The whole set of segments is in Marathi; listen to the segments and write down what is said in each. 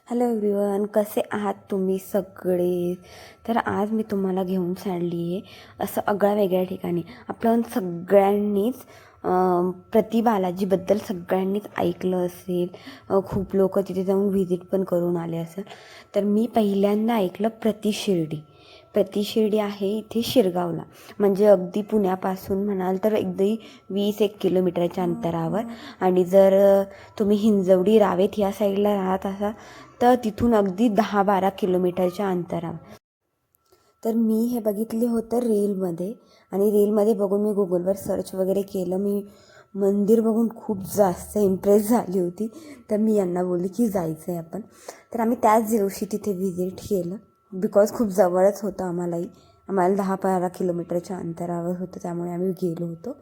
हॅलो एव्हरीवन, कसे आहात तुम्ही सगळे? तर आज मी तुम्हाला घेऊन चालली आहे असं आगळ्या वेगळ्या ठिकाणी. आपण सगळ्यांनीच प्रति बालाजीबद्दल सगळ्यांनीच ऐकलं असेल. खूप लोक तिथे जाऊन व्हिजिट पण करून आले असेल. तर मी पहिल्यांदा ऐकलं प्रति शिर्डी आहे इथे शिरगावला, म्हणजे अगदी पुण्यापासून म्हणाल तर अगदी 20-1 किलोमीटरच्या अंतरावर. आणि जर तुम्ही हिंजवडी रावेत या साईडला राहत असाल तर तिथून अगदी 10-12 किलोमीटरच्या अंतरावर. तर मी हे बघितले होतं रीलमध्ये, आणि रीलमध्ये बघून मी गुगलवर सर्च वगैरे केलं. मी मंदिर बघून खूप जास्त इम्प्रेस झाली होती. तर मी यांना बोलली की जायचं आहे आपण. तर आम्ही त्याच दिवशी तिथे व्हिजिट केलं, बिकॉज खूप जवळच होतं आम्हाला 10-12 किलोमीटरच्या अंतरावर होतं, त्यामुळे आम्ही गेलो होतो.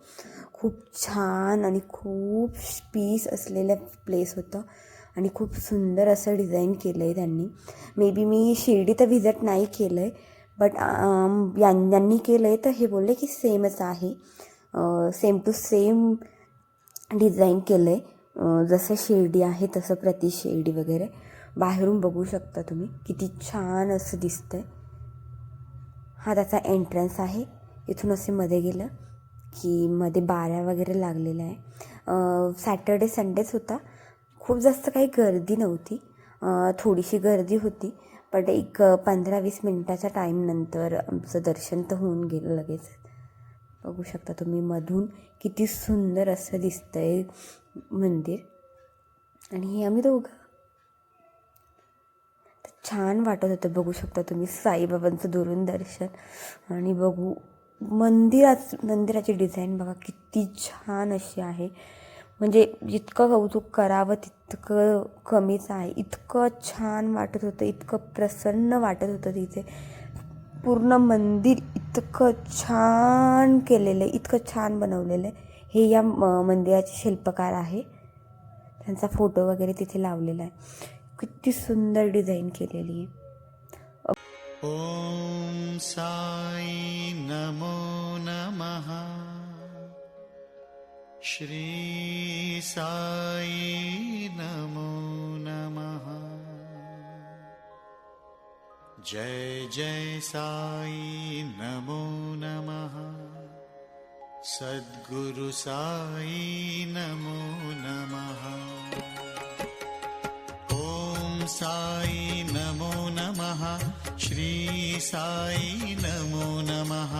खूप छान आणि खूप पीस असलेलं प्लेस होतं आणि खूप सुंदर असं डिझाईन केलं आहे त्यांनी. मे बी मी शिर्डी तर व्हिजिट नाही केलं आहे, बट यांनी केलं आहे तर हे बोलले की सेमच आहे, सेम टू सेम डिझाईन केलं आहे. जसं शिर्डी आहे तसं प्रति शिर्डी वगैरे. बाहेरून बघू शकता तुम्ही किती छान असं दिसतं आहे. हा त्याचा एंट्रन्स आहे. इथून असे मध्ये गेलं की मध्ये बाऱ्या वगैरे लागलेल्या आहे. सॅटर्डे संडेच होता. खूप जास्त काही गर्दी नव्हती, थोडीशी गर्दी होती, पण एक 15-20 मिनटाच्या टाईमनंतर आमचं दर्शन तर होऊन गेलं लगेच. बघू शकता तुम्ही मधून किती सुंदर असं दिसतं आहे मंदिर. आणि हे आम्ही दोघं छान वाटत होतं. बघू शकता तुम्ही साईबाबांचं दुरून दर्शन. आणि बघू मंदिराची डिझाईन बघा किती छान अशी आहे, म्हणजे जितकं कौतुक करावं तितकं कमीच आहे. इतकं छान वाटत होतं, इतकं प्रसन्न वाटत होतं तिथे. पूर्ण मंदिर इतकं छान केलेलं आहे, इतकं छान बनवलेलं आहे. हे या मंदिराचे शिल्पकार आहे, त्यांचा फोटो वगैरे तिथे लावलेला आहे. किती सुंदर डिझाईन केलेली आहे. ओम साई नमो नमः. श्री साई नमो नमः. जय जय साई नमो नमः. सद्गुरु साई नमो नमः. ओम साई नमो नमः. श्री साई नमो नमः.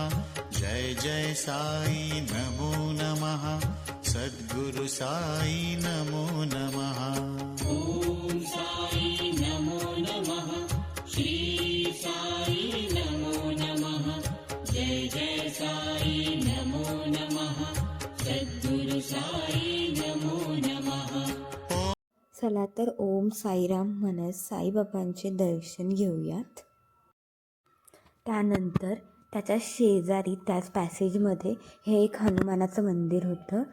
जय जय साई नमो नमः. सद्गुरु साई नमो नमः. ओम साई नमो नमः. श्री साई नमो नमः. जय जय साई नमो नमः. सद्गुरु साई नमो नमः. चला तर ओम साईराम म्हणत साईबाबांचे दर्शन घेऊयात. त्यानंतर त्याच्या शेजारी त्याच पॅसेजमध्ये हे एक हनुमानाचं मंदिर होतं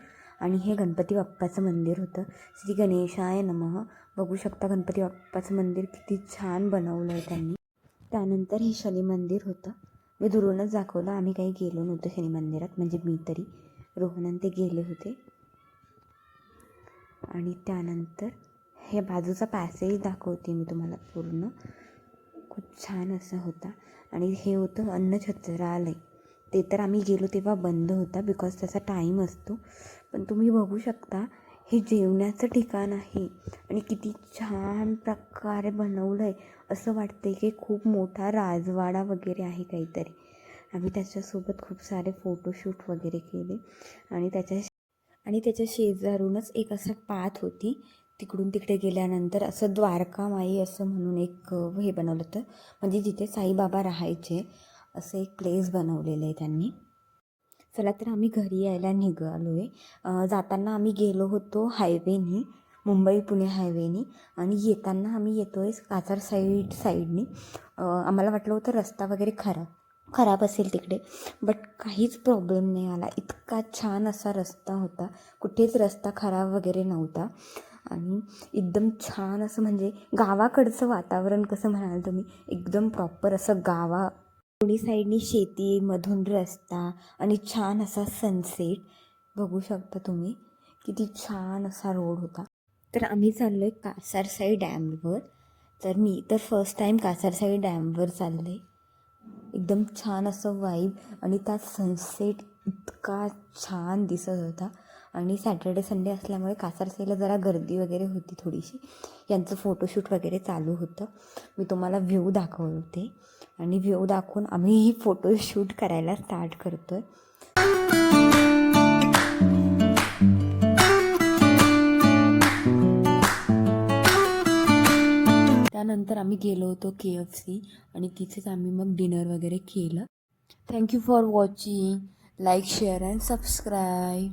आणि हे गणपती बाप्पाचं मंदिर होतं. श्री गणेशाय नमः. बघू शकता गणपती बाप्पाचं मंदिर किती छान बनवलं आहे त्यांनी. त्यानंतर हे शनी मंदिर होतं. मी दुरूनच दाखवलं, आम्ही काही गेलो नव्हतो शनी मंदिरात, म्हणजे मी तरी, रोहनन ते गेले होते. आणि त्यानंतर हे बाजूचा पॅसेज दाखवते मी तुम्हाला पूर्ण. खूप छान असं होता. आणि हे होतं अन्नछत्रालय. ते तर आम्ही गेलो तेव्हा बंद होता, बिकॉज त्याचा टाईम असतो. पण तुम्ही बघू शकता हे जेवण्याचं ठिकाण आहे आणि किती छान प्रकारे बनवलं आहे. असं वाटतं की खूप मोठा राजवाडा वगैरे आहे काहीतरी. आम्ही त्याच्यासोबत खूप सारे फोटोशूट वगैरे केले. आणि त्याच्या शेजारूनच एक असं पाथ होती. तिकडून तिकडे गेल्यानंतर असं द्वारकामाई असं म्हणून एक हे बनवलं होतं, म्हणजे जिथे साईबाबा राहायचे असं एक प्लेस बनवलेलं आहे त्यांनी. चला तर आम्ही घरी यायला निघालो आहे. जाताना आम्ही गेलो होतो हायवेनी, मुंबई पुणे हायवेनी, आणि येताना आम्ही येतो आहे कासार साईडनी. आम्हाला वाटलं होतं रस्ता वगैरे खराब असेल तिकडे, बट काहीच प्रॉब्लेम नाही आला. इतका छान असा रस्ता होता, कुठेच रस्ता खराब वगैरे नव्हता. आणि एकदम छान असं, म्हणजे गावाकडचं वातावरण कसं म्हणाल तुम्ही, एकदम प्रॉपर असं दोन्ही साईडनी शेती, मधून रस्ता आणि छान असा सनसेट. बघू शकता तुम्ही किती छान असा रोड होता. तर आम्ही चाललो आहे कासारसाई डॅमवर. तर मी तर फर्स्ट टाईम कासारसाई डॅमवर चालले. एकदम छान असं वाईब आणि त्यात सनसेट इतका छान दिसत होता. आणि सॅटर्डे संडे असल्यामुळे कासारसाईला जरा गर्दी वगैरे होती थोडीशी. यांचं फोटोशूट वगैरे चालू होतं. मी तुम्हाला व्ह्यू दाखवते आणि व्ह्यू दाखवून आम्ही फोटोशूट करायला स्टार्ट करतो आहे. त्यानंतर आम्ही गेलो होतो KFC आणि तिथेच आम्ही मग डिनर वगैरे केलं. Thank you for watching. Like share and subscribe.